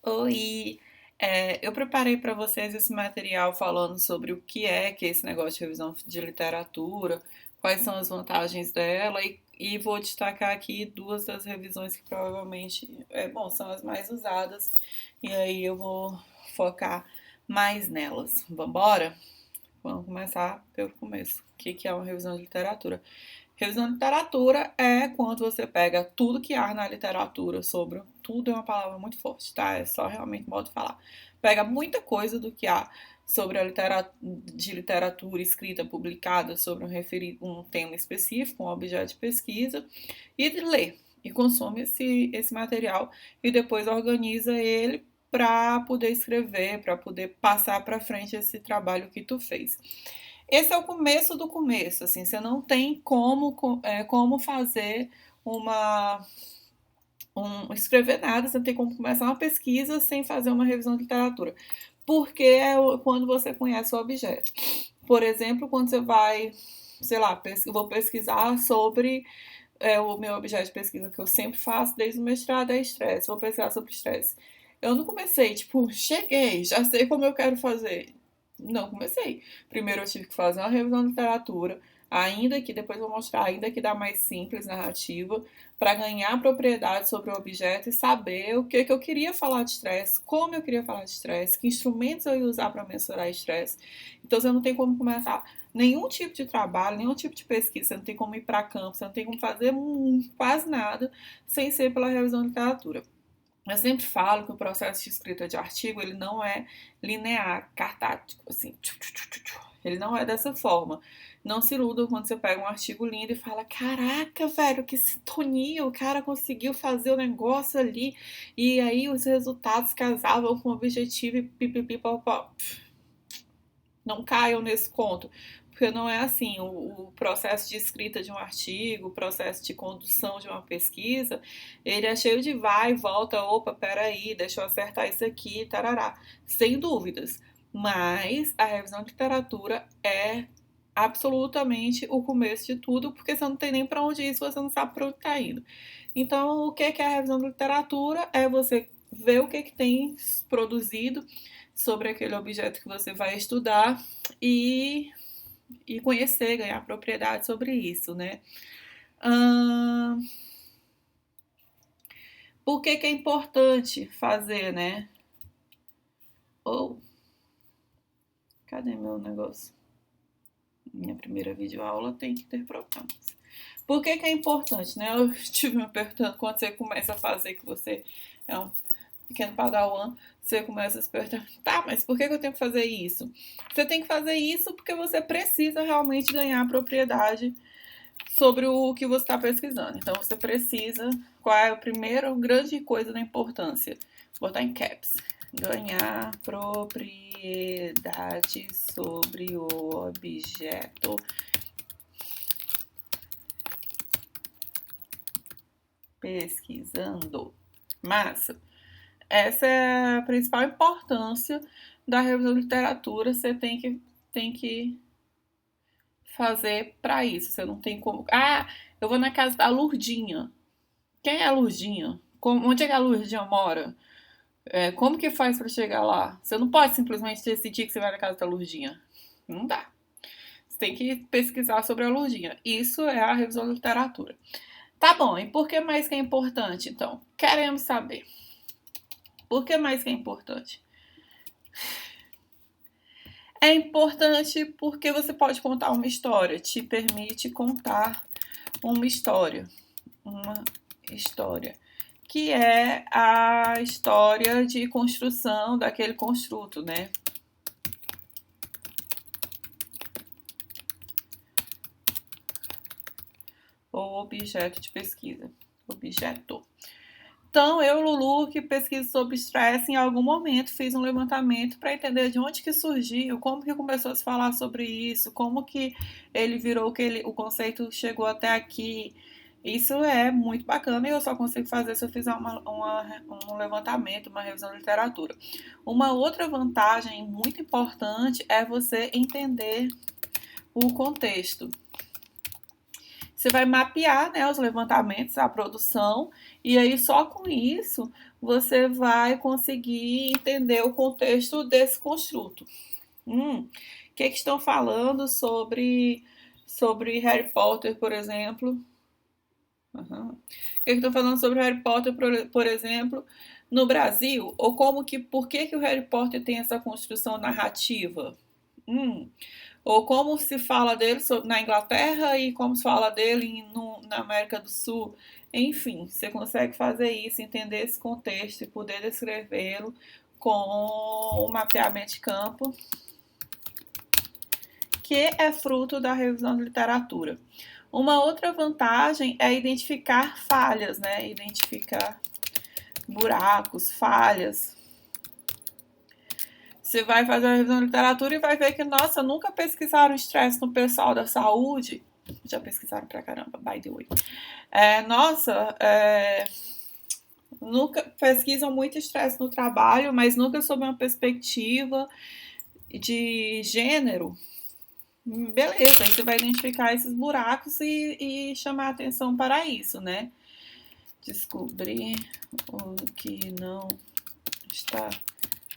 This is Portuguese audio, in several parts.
Oi! Eu preparei para vocês esse material falando sobre o que é esse negócio de revisão de literatura, quais são as vantagens dela e vou destacar aqui duas das revisões que provavelmente, são as mais usadas e aí eu vou focar mais nelas. Vambora? Vamos começar pelo começo. O que é uma revisão de literatura? Revisão de literatura é quando você pega tudo que há na literatura sobre. Tudo é uma palavra muito forte, tá? É só realmente modo de falar. Pega muita coisa do que há sobre a literatura escrita, publicada sobre um tema específico, um objeto de pesquisa, e lê e consome esse material e depois organiza ele para poder escrever, para poder passar para frente esse trabalho que tu fez. Esse é o começo do começo, assim, você não tem como fazer uma escrever nada, você não tem como começar uma pesquisa sem fazer uma revisão de literatura, porque é quando você conhece o objeto. Por exemplo, quando você vai, sei lá, eu vou pesquisar sobre o meu objeto de pesquisa que eu sempre faço desde o mestrado é estresse, vou pesquisar sobre estresse. Eu não comecei, tipo, cheguei, já sei como eu quero fazer. Não comecei. Primeiro eu tive que fazer uma revisão de literatura, ainda que depois eu vou mostrar, ainda que dá mais simples narrativa, para ganhar propriedade sobre o objeto e saber o que eu queria falar de estresse, como eu queria falar de estresse, que instrumentos eu ia usar para mensurar estresse. Então você não tem como começar nenhum tipo de trabalho, nenhum tipo de pesquisa, você não tem como ir para campo, você não tem como fazer quase nada sem ser pela revisão de literatura. Eu sempre falo que o processo de escrita de artigo ele não é linear, cartático, assim. Ele não é dessa forma. Não se iluda quando você pega um artigo lindo e fala: Caraca, velho, que sintonia! O cara conseguiu fazer o negócio ali e aí os resultados casavam com o objetivo e pipipipopó. Não caiam nesse conto, porque não é assim. O processo de escrita de um artigo, o processo de condução de uma pesquisa, ele é cheio de vai e volta, opa, peraí, deixa eu acertar isso aqui, tarará, sem dúvidas. Mas a revisão de literatura é absolutamente o começo de tudo, porque você não tem nem para onde ir se você não sabe para onde está indo. Então, o que é a revisão de literatura? É você ver o que tem produzido sobre aquele objeto que você vai estudar e, e conhecer, ganhar propriedade sobre isso, né? Hum, por que é importante fazer, né? Ou, cadê meu negócio? Minha primeira videoaula tem que ter programas. Por que é importante, né? Eu estive me perguntando quando você começa a fazer que você é um pequeno padawan, você começa a se perguntar, tá, mas por que eu tenho que fazer isso? Você tem que fazer isso porque você precisa realmente ganhar propriedade sobre o que você está pesquisando. Então você precisa, qual é a primeira grande coisa da importância? Vou botar em caps. Ganhar propriedade sobre o objeto pesquisando. Massa. Essa é a principal importância da revisão de literatura. Você tem que fazer para isso. Você não tem como. Ah, eu vou na casa da Lurdinha. Quem é a Lurdinha? Onde é que a Lurdinha mora? Como que faz para chegar lá? Você não pode simplesmente decidir que você vai na casa da Lurdinha. Não dá. Você tem que pesquisar sobre a Lurdinha. Isso é a revisão da literatura. Tá bom, e por que mais que é importante, então? Queremos saber. Por que mais que é importante? É importante porque você pode contar uma história, te permite contar uma história. Uma história. Que é a história de construção daquele construto, né? Ou objeto de pesquisa. Objeto. Então, eu, Lulu, que pesquiso sobre estresse, em algum momento fiz um levantamento para entender de onde que surgiu, como que começou a se falar sobre isso, como que ele virou, o conceito chegou até aqui. Isso é muito bacana e eu só consigo fazer se eu fizer um levantamento, uma revisão de literatura. Uma outra vantagem muito importante é você entender o contexto. Você vai mapear, né, os levantamentos, a produção, e aí só com isso você vai conseguir entender o contexto desse construto. O que estão falando sobre Harry Potter, por exemplo? O que estão falando sobre Harry Potter, por exemplo, no Brasil? Ou por que o Harry Potter tem essa construção narrativa? Ou como se fala dele na Inglaterra e como se fala dele na América do Sul. Enfim, você consegue fazer isso, entender esse contexto e poder descrevê-lo com o mapeamento de campo, que é fruto da revisão de literatura. Uma outra vantagem é identificar falhas, né? Identificar buracos, falhas. Você vai fazer a revisão de literatura e vai ver que, nossa, nunca pesquisaram estresse no pessoal da saúde. Já pesquisaram pra caramba, by the way. Nunca pesquisam muito estresse no trabalho, mas nunca sob uma perspectiva de gênero. Beleza, aí você vai identificar esses buracos e chamar atenção para isso, né? Descobrir o que não está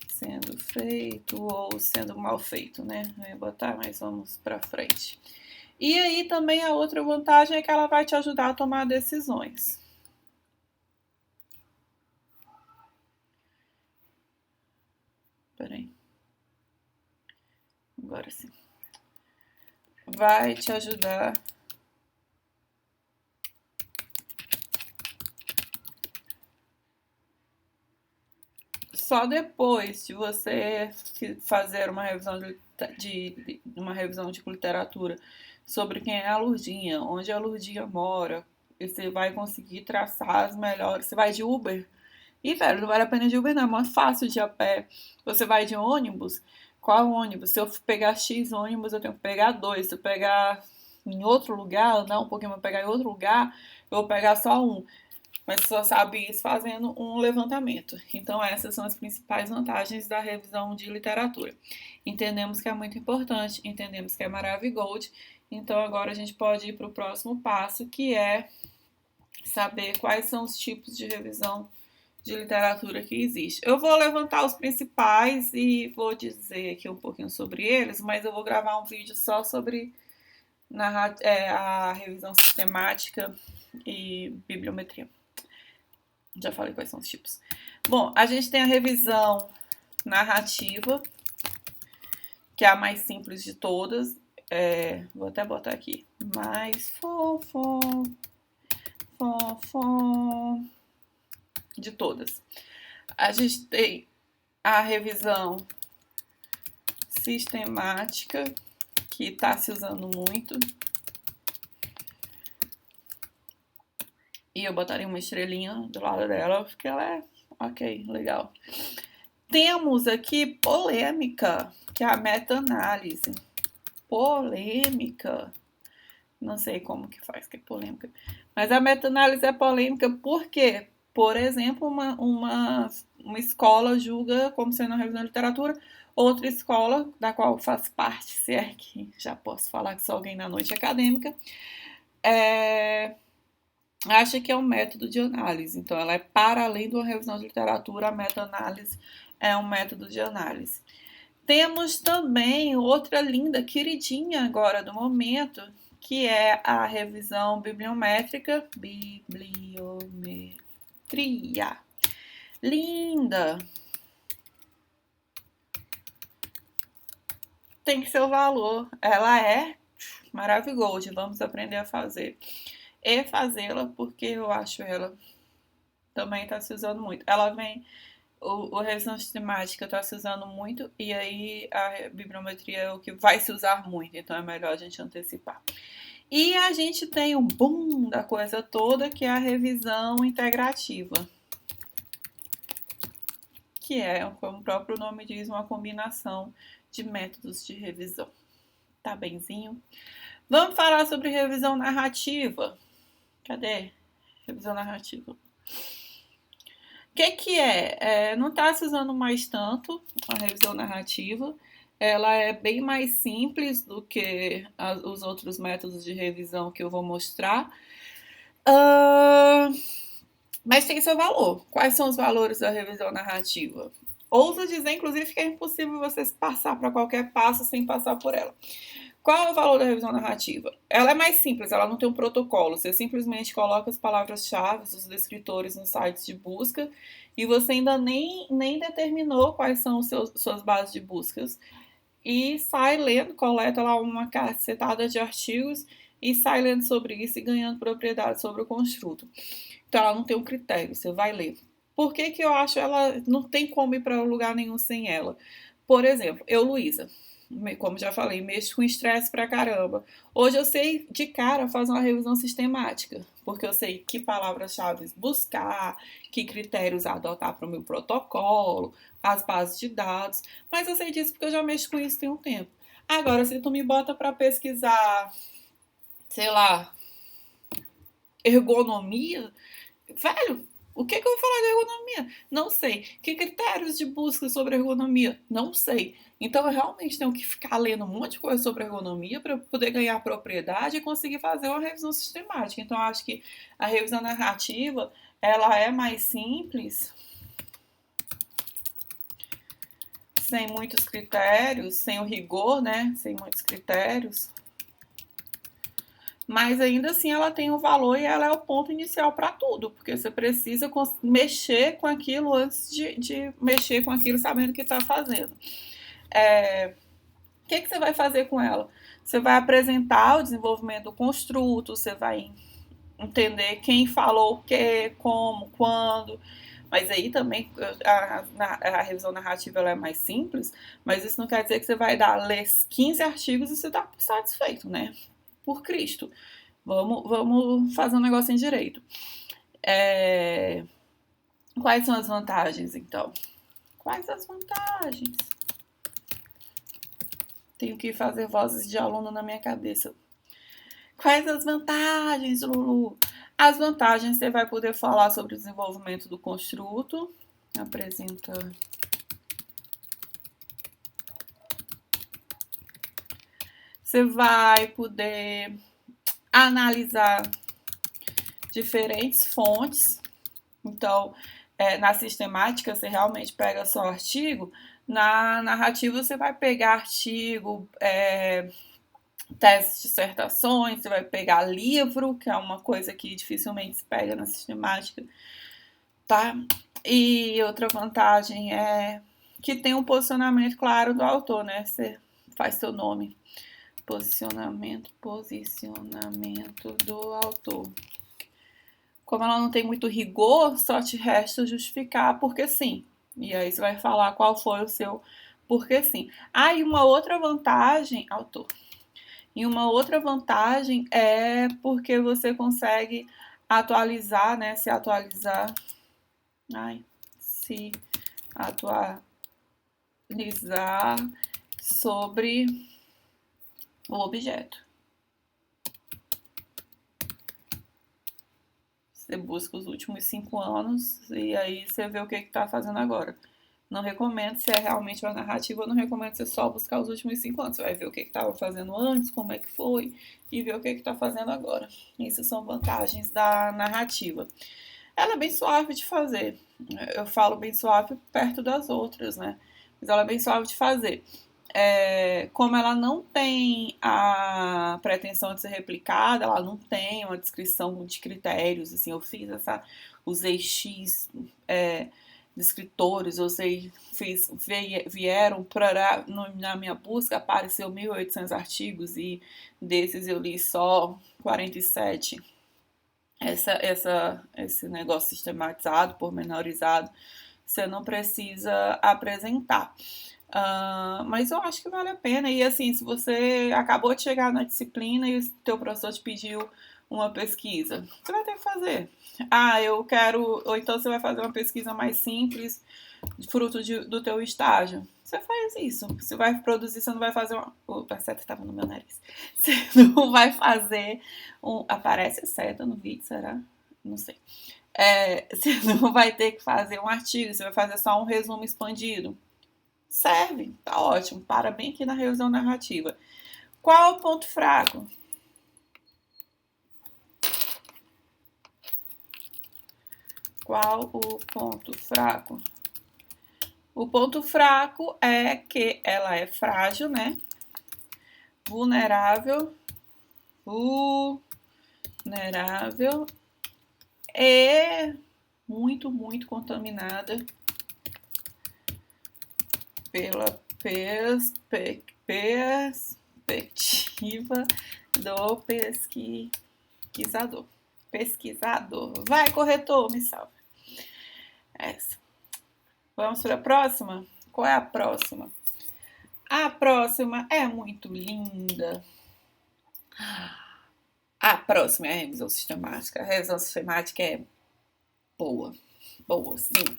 sendo feito ou sendo mal feito, né? Eu ia botar, mas vamos para frente. E aí também a outra vantagem é que ela vai te ajudar a tomar decisões. Peraí. Agora sim. Vai te ajudar só depois de você fazer uma revisão de literatura sobre quem é a Lurdinha, onde a Lurdinha mora, e você vai conseguir traçar as melhores. Você vai de Uber? E, velho, não vale a pena de Uber, não. É mais fácil de ir a pé. Você vai de ônibus? Qual ônibus? Se eu pegar X ônibus, eu tenho que pegar dois. Se eu pegar em outro lugar, andar um pouquinho, mas pegar em outro lugar, eu vou pegar só um. Mas só sabe isso fazendo um levantamento. Então, essas são as principais vantagens da revisão de literatura. Entendemos que é muito importante, entendemos que é Maravigold. Então, agora a gente pode ir para o próximo passo, que é saber quais são os tipos de revisão de literatura que existe. Eu vou levantar os principais e vou dizer aqui um pouquinho sobre eles, mas eu vou gravar um vídeo só sobre a revisão sistemática e bibliometria. Já falei quais são os tipos. Bom, a gente tem a revisão narrativa, que é a mais simples de todas. Vou até botar aqui. Mais fofo de todas. A gente tem a revisão sistemática, que está se usando muito. E eu botaria uma estrelinha do lado dela, porque ela é ok, legal. Temos aqui polêmica, que é a meta-análise. Polêmica. Não sei como que faz, que é polêmica. Mas a meta-análise é polêmica porque, por exemplo, uma escola julga como sendo uma revisão de literatura, outra escola, da qual eu faço parte, se é que já posso falar que sou alguém na noite acadêmica, acha que é um método de análise. Então, ela é para além de uma revisão de literatura, a meta-análise é um método de análise. Temos também outra linda, queridinha agora do momento, que é a revisão bibliométrica. Bibliometria. Linda! Tem seu valor. Ela é maravilhosa. Vamos aprender a fazer. E fazê-la porque eu acho ela também está se usando muito. Ela vem... A revisão sistemática está se usando muito e aí a bibliometria é o que vai se usar muito, então é melhor a gente antecipar. E a gente tem o boom da coisa toda, que é a revisão integrativa, que é, como o próprio nome diz, uma combinação de métodos de revisão. Tá benzinho? Vamos falar sobre revisão narrativa. Cadê? Revisão narrativa. O que é? Não está se usando mais tanto a revisão narrativa. Ela é bem mais simples do que os outros métodos de revisão que eu vou mostrar. Mas tem seu valor. Quais são os valores da revisão narrativa? Ouso dizer, inclusive, que é impossível você passar para qualquer passo sem passar por ela. Qual é o valor da revisão narrativa? Ela é mais simples, ela não tem um protocolo. Você simplesmente coloca as palavras-chave, os descritores nos sites de busca e você ainda nem determinou quais são suas bases de buscas. E sai lendo, coleta lá uma cacetada de artigos e sai lendo sobre isso e ganhando propriedade sobre o construto. Então ela não tem um critério, você vai ler. Por que que eu acho ela não tem como ir para lugar nenhum sem ela? Por exemplo, eu, Luísa, como já falei, mexo com estresse pra caramba. Hoje eu sei de cara fazer uma revisão sistemática, porque eu sei que palavras-chave buscar, que critérios adotar para o meu protocolo, as bases de dados, mas eu sei disso porque eu já mexo com isso tem um tempo. Agora, se tu me bota para pesquisar, sei lá, ergonomia, velho, o que que eu vou falar de ergonomia? Não sei. Que critérios de busca sobre ergonomia? Não sei. Então eu realmente tenho que ficar lendo um monte de coisa sobre ergonomia para poder ganhar propriedade e conseguir fazer uma revisão sistemática. Então eu acho que a revisão narrativa, ela é mais simples, sem muitos critérios, sem o rigor, né? Sem muitos critérios. Mas ainda assim ela tem um valor e ela é o ponto inicial para tudo, porque você precisa mexer com aquilo antes de mexer com aquilo sabendo o que está fazendo. O que você vai fazer com ela? Você vai apresentar o desenvolvimento do construto, você vai entender quem falou o que, como, quando. Mas aí também a revisão narrativa ela é mais simples, mas isso não quer dizer que você vai ler 15 artigos e você está satisfeito, né? Por Cristo. Vamos fazer um negócio em direito. Quais são as vantagens, então? Quais as vantagens? Tenho que fazer vozes de aluno na minha cabeça. Quais as vantagens, Lulu? As vantagens, você vai poder falar sobre o desenvolvimento do construto. Apresenta. Você vai poder analisar diferentes fontes. Então, na sistemática, você realmente pega só artigo. Na narrativa, você vai pegar artigo, teses, dissertações, você vai pegar livro, que é uma coisa que dificilmente se pega na sistemática, tá? E outra vantagem é que tem um posicionamento claro do autor, né? Você faz seu nome. Posicionamento do autor. Como ela não tem muito rigor, só te resta justificar porque sim. E aí você vai falar qual foi o seu porque sim. E uma outra vantagem, autor. E uma outra vantagem é porque você consegue atualizar, né? Se atualizar. Se atualizar sobre o objeto. Você busca os últimos 5 anos e aí você vê o que está fazendo agora. Não recomendo, se é realmente uma narrativa, eu não recomendo você só buscar os últimos 5 anos. Você vai ver o que estava fazendo antes, como é que foi, e ver o que está fazendo agora. Isso são vantagens da narrativa. Ela é bem suave de fazer. Eu falo bem suave perto das outras, né? Mas ela é bem suave de fazer. Como ela não tem a pretensão de ser replicada, ela não tem uma descrição de critérios, assim, eu fiz usei X descritores, vieram na minha busca, apareceu 1.800 artigos e desses eu li só 47. Esse negócio sistematizado, pormenorizado, você não precisa apresentar. Mas eu acho que vale a pena. E assim, se você acabou de chegar na disciplina e o teu professor te pediu uma pesquisa, você vai ter que fazer. Eu quero. Ou então você vai fazer uma pesquisa mais simples, fruto do teu estágio. Você faz isso. Você vai produzir, você não vai fazer uma. A seta estava no meu nariz. Você não vai fazer Aparece a seta no vídeo, será? Não sei. Você não vai ter que fazer um artigo, você vai fazer só um resumo expandido. Serve, tá ótimo. Para bem aqui na revisão narrativa. Qual o ponto fraco? Qual o ponto fraco? O ponto fraco é que ela é frágil, né? Vulnerável e muito, muito contaminada pela perspectiva do pesquisador. Vai, corretor, me salva. Essa. Vamos para a próxima? Qual é a próxima? A próxima é muito linda. A próxima é a revisão sistemática. A revisão sistemática é boa, sim.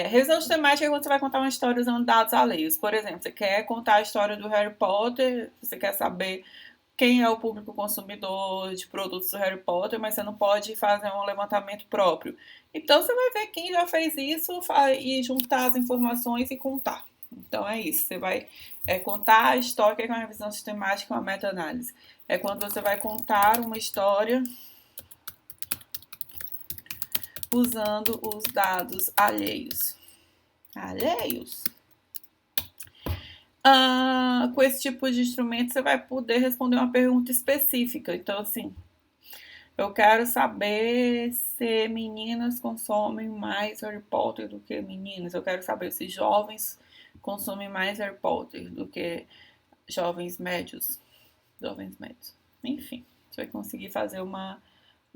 Revisão sistemática é quando você vai contar uma história usando dados alheios. Por exemplo, você quer contar a história do Harry Potter, você quer saber quem é o público consumidor de produtos do Harry Potter, mas você não pode fazer um levantamento próprio. Então você vai ver quem já fez isso e juntar as informações e contar. Então é isso, você vai contar a história, que é uma revisão sistemática, uma meta-análise. É quando você vai contar uma história usando os dados alheios. Com esse tipo de instrumento, você vai poder responder uma pergunta específica. Então, assim, eu quero saber se meninas consomem mais Harry Potter do que meninas. Eu quero saber se jovens consomem mais Harry Potter do que jovens médios. Enfim, você vai conseguir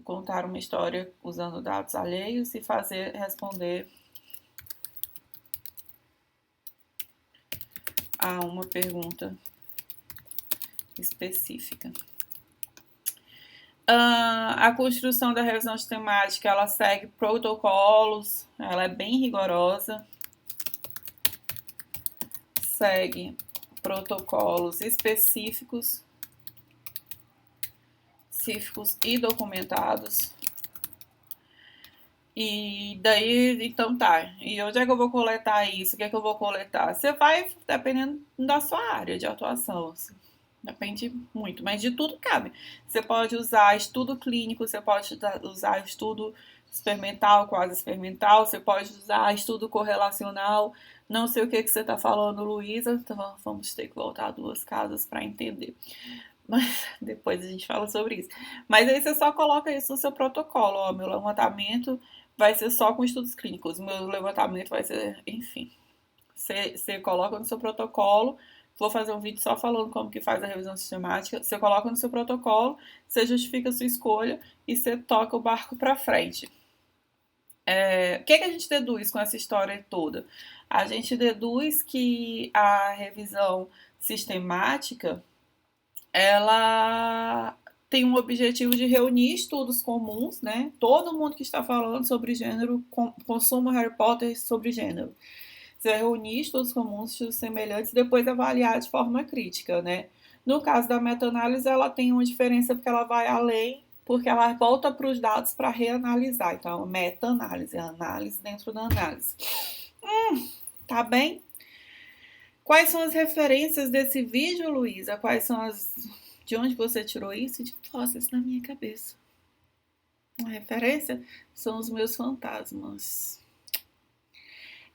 contar uma história usando dados alheios e responder a uma pergunta específica. A construção da revisão sistemática, ela segue protocolos, ela é bem rigorosa, segue protocolos específicos e documentados. E daí, então tá. E onde é que eu vou coletar isso? O que é que eu vou coletar? Você vai, dependendo da sua área de atuação. Assim. Depende muito, mas de tudo cabe. Você pode usar estudo clínico, você pode usar estudo experimental, quase experimental, você pode usar estudo correlacional. Não sei o que você está falando, Luísa, então vamos ter que voltar 2 casas para entender. Mas depois a gente fala sobre isso. Mas aí você só coloca isso no seu protocolo. Ó, meu levantamento vai ser só com estudos clínicos. Meu levantamento vai ser, enfim. Você coloca no seu protocolo. Vou fazer um vídeo só falando como que faz a revisão sistemática. Você coloca no seu protocolo, você justifica a sua escolha e você toca o barco para frente. O que a gente deduz com essa história toda? A gente deduz que a revisão sistemática ela tem um objetivo de reunir estudos comuns, né? Todo mundo que está falando sobre gênero consuma Harry Potter sobre gênero. Você vai reunir estudos comuns, estudos semelhantes e depois avaliar de forma crítica, né? No caso da meta-análise, ela tem uma diferença porque ela vai além, porque ela volta para os dados para reanalisar. Então, meta-análise, análise dentro da análise. Tá bem? Quais são as referências desse vídeo, Luísa? De onde você tirou isso? Nossa, isso na minha cabeça. Uma referência são os meus fantasmas.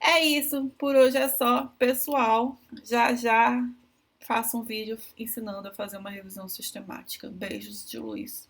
É isso, por hoje é só. Pessoal, já faço um vídeo ensinando a fazer uma revisão sistemática. Beijos de Luiz.